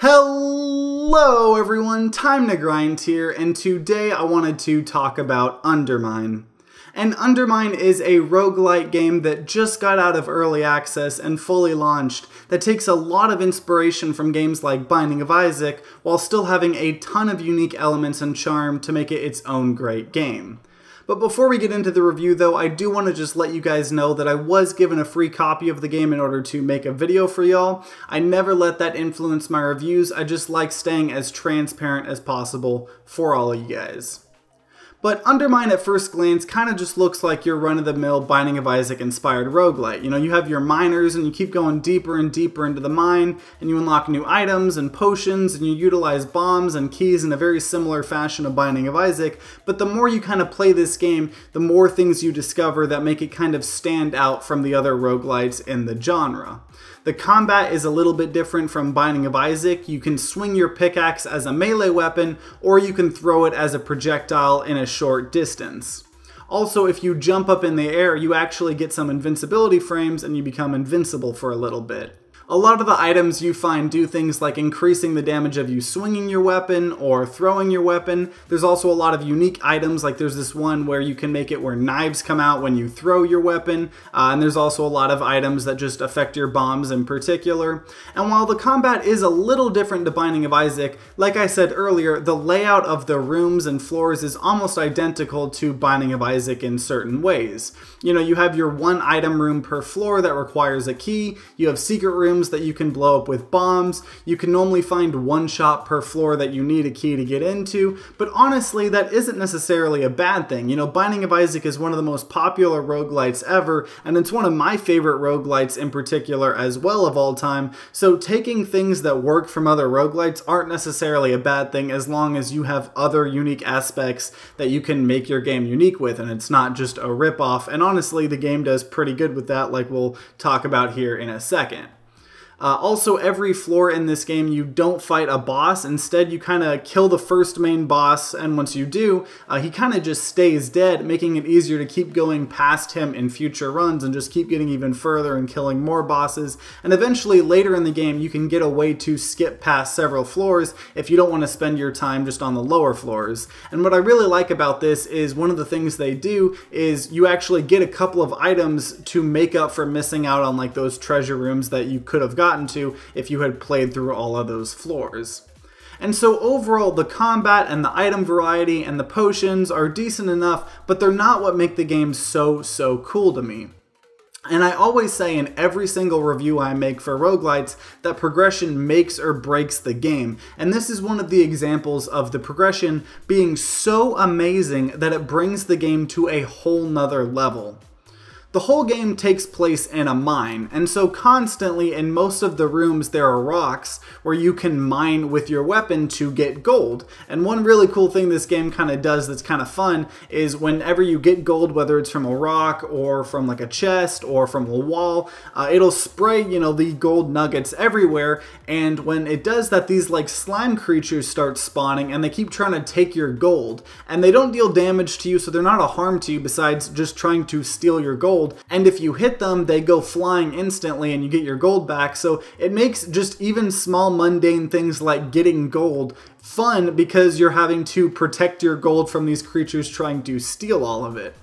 Hello everyone, Time to Grind here, and today I wanted to talk about UnderMine. And UnderMine is a roguelite game that just got out of early access and fully launched that takes a lot of inspiration from games like Binding of Isaac while still having a ton of unique elements and charm to make it its own great game. But before we get into the review though, I do want to just let you guys know that I was given a free copy of the game in order to make a video for y'all. I never let that influence my reviews, I just like staying as transparent as possible for all of you guys. But UnderMine at first glance kind of just looks like your run-of-the-mill Binding of Isaac inspired roguelite. You know, you have your miners and you keep going deeper and deeper into the mine and you unlock new items and potions and you utilize bombs and keys in a very similar fashion of Binding of Isaac. But the more you kind of play this game, the more things you discover that make it kind of stand out from the other roguelites in the genre. The combat is a little bit different from Binding of Isaac. You can swing your pickaxe as a melee weapon, or you can throw it as a projectile in a short distance. Also, if you jump up in the air, you actually get some invincibility frames and you become invincible for a little bit. A lot of the items you find do things like increasing the damage of you swinging your weapon or throwing your weapon. There's also a lot of unique items, like there's this one where you can make it where knives come out when you throw your weapon, and there's also a lot of items that just affect your bombs in particular. And while the combat is a little different to Binding of Isaac, like I said earlier, the layout of the rooms and floors is almost identical to Binding of Isaac in certain ways. You know, you have your one item room per floor that requires a key, you have secret rooms that you can blow up with bombs. You can normally find one shop per floor that you need a key to get into, but honestly that isn't necessarily a bad thing. You know, Binding of Isaac is one of the most popular roguelites ever, and it's one of my favorite roguelites in particular as well of all time, so taking things that work from other roguelites aren't necessarily a bad thing as long as you have other unique aspects that you can make your game unique with, and it's not just a rip-off, and honestly the game does pretty good with that, like we'll talk about here in a second. Also, every floor in this game you don't fight a boss, instead you kind of kill the first main boss, and once you do, he kind of just stays dead, making it easier to keep going past him in future runs and just keep getting even further and killing more bosses. And eventually later in the game you can get a way to skip past several floors if you don't want to spend your time just on the lower floors. And what I really like about this is one of the things they do is you actually get a couple of items to make up for missing out on like those treasure rooms that you could have gotten to if you had played through all of those floors. And so overall the combat and the item variety and the potions are decent enough, but they're not what make the game so cool to me. And I always say in every single review I make for roguelites that progression makes or breaks the game. And this is one of the examples of the progression being so amazing that it brings the game to a whole nother level. The whole game takes place in a mine, and so constantly in most of the rooms there are rocks where you can mine with your weapon to get gold. And one really cool thing this game kind of does that's kind of fun is whenever you get gold, whether it's from a rock or from like a chest or from a wall, it'll spray, you know, the gold nuggets everywhere, and when it does that, these like slime creatures start spawning and they keep trying to take your gold. And they don't deal damage to you, so they're not a harm to you besides just trying to steal your gold. And if you hit them, they go flying instantly and you get your gold back. So it makes just even small mundane things like getting gold fun because you're having to protect your gold from these creatures trying to steal all of it.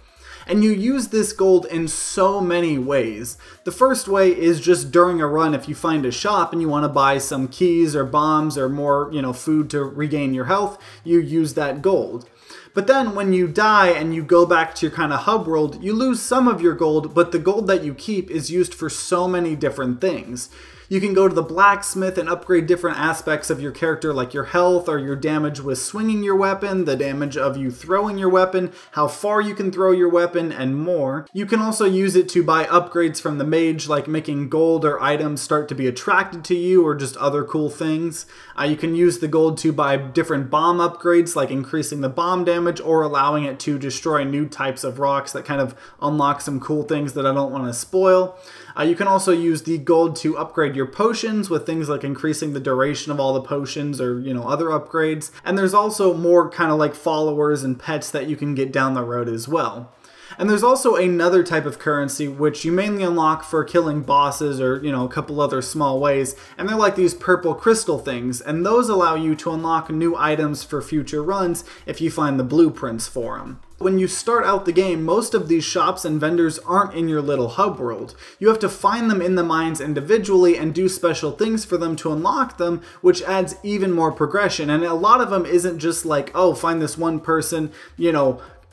And you use this gold in so many ways. The first way is just during a run, if you find a shop and you want to buy some keys or bombs or more, you know, food to regain your health, you use that gold. But then when you die and you go back to your kind of hub world, you lose some of your gold, but the gold that you keep is used for so many different things. You can go to the blacksmith and upgrade different aspects of your character like your health or your damage with swinging your weapon, the damage of you throwing your weapon, how far you can throw your weapon, and more. You can also use it to buy upgrades from the mage, like making gold or items start to be attracted to you or just other cool things. You can use the gold to buy different bomb upgrades like increasing the bomb damage or allowing it to destroy new types of rocks that kind of unlock some cool things that I don't want to spoil. You can also use the gold to upgrade your potions with things like increasing the duration of all the potions or, you know, other upgrades. And there's also more kind of like followers and pets that you can get down the road as well. And there's also another type of currency which you mainly unlock for killing bosses or, a couple other small ways, and they're like these purple crystal things, and those allow you to unlock new items for future runs if you find the blueprints for them. When you start out the game, most of these shops and vendors aren't in your little hub world. You have to find them in the mines individually and do special things for them to unlock them, which adds even more progression. And a lot of them isn't just like, oh, find this one person,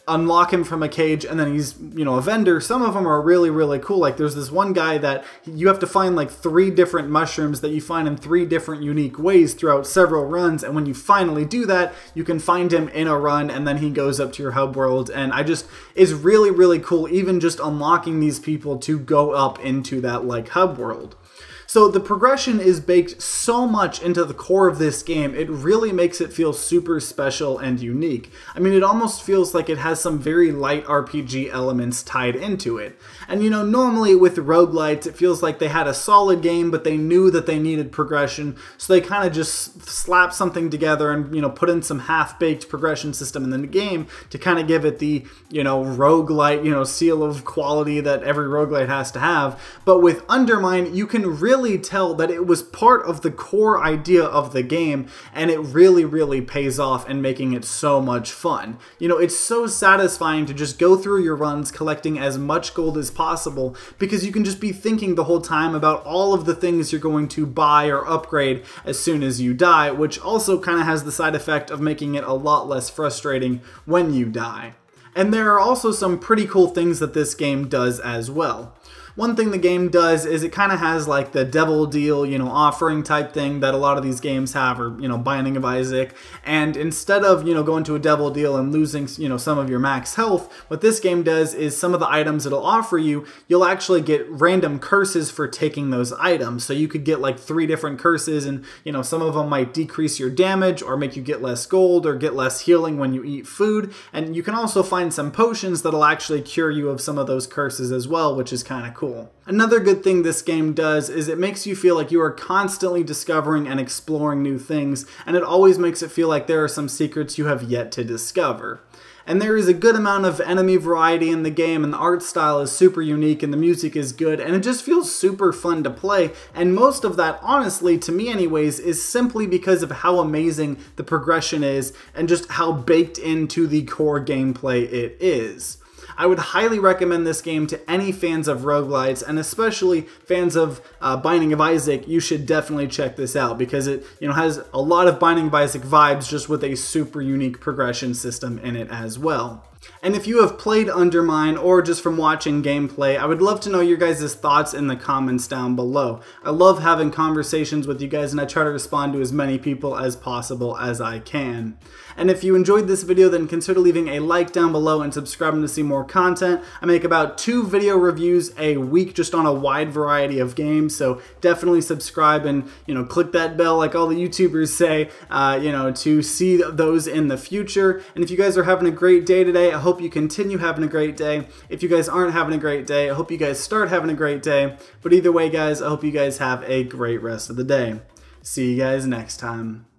unlock him from a cage and then he's, a vendor. Some of them are really, really cool. Like there's this one guy that you have to find like 3 different mushrooms that you find in 3 different unique ways throughout several runs. And when you finally do that, you can find him in a run and then he goes up to your hub world. And is really, really cool, even just unlocking these people to go up into that like hub world. So the progression is baked so much into the core of this game, it really makes it feel super special and unique. I mean, it almost feels like it has some very light RPG elements tied into it. And normally with roguelites, it feels like they had a solid game, but they knew that they needed progression, so they kind of just slap something together and, put in some half-baked progression system in the game to kind of give it the, roguelite, seal of quality that every roguelite has to have. But with UnderMine, you can really tell that it was part of the core idea of the game, and it really, really pays off in making it so much fun. It's so satisfying to just go through your runs collecting as much gold as possible, because you can just be thinking the whole time about all of the things you're going to buy or upgrade as soon as you die, which also kind of has the side effect of making it a lot less frustrating when you die. And there are also some pretty cool things that this game does as well. One thing the game does is it kind of has like the devil deal, offering type thing that a lot of these games have, or, Binding of Isaac. And instead of, going to a devil deal and losing, some of your max health, what this game does is some of the items it'll offer you, you'll actually get random curses for taking those items. So you could get like 3 different curses, and, some of them might decrease your damage or make you get less gold or get less healing when you eat food. And you can also find some potions that'll actually cure you of some of those curses as well, which is kind of cool. Another good thing this game does is it makes you feel like you are constantly discovering and exploring new things, and it always makes it feel like there are some secrets you have yet to discover. And there is a good amount of enemy variety in the game, and the art style is super unique, and the music is good, and it just feels super fun to play. And most of that, honestly, to me anyways, is simply because of how amazing the progression is and just how baked into the core gameplay it is. I would highly recommend this game to any fans of roguelites, and especially fans of Binding of Isaac. You should definitely check this out because it has a lot of Binding of Isaac vibes, just with a super unique progression system in it as well. And if you have played UnderMine or just from watching gameplay, I would love to know your guys' thoughts in the comments down below. I love having conversations with you guys, and I try to respond to as many people as possible as I can. And if you enjoyed this video, then consider leaving a like down below and subscribing to see more content. I make about 2 video reviews a week just on a wide variety of games, so definitely subscribe and click that bell like all the YouTubers say, to see those in the future. And if you guys are having a great day today, I hope you continue having a great day. If you guys aren't having a great day, I hope you guys start having a great day. But either way, guys, I hope you guys have a great rest of the day. See you guys next time.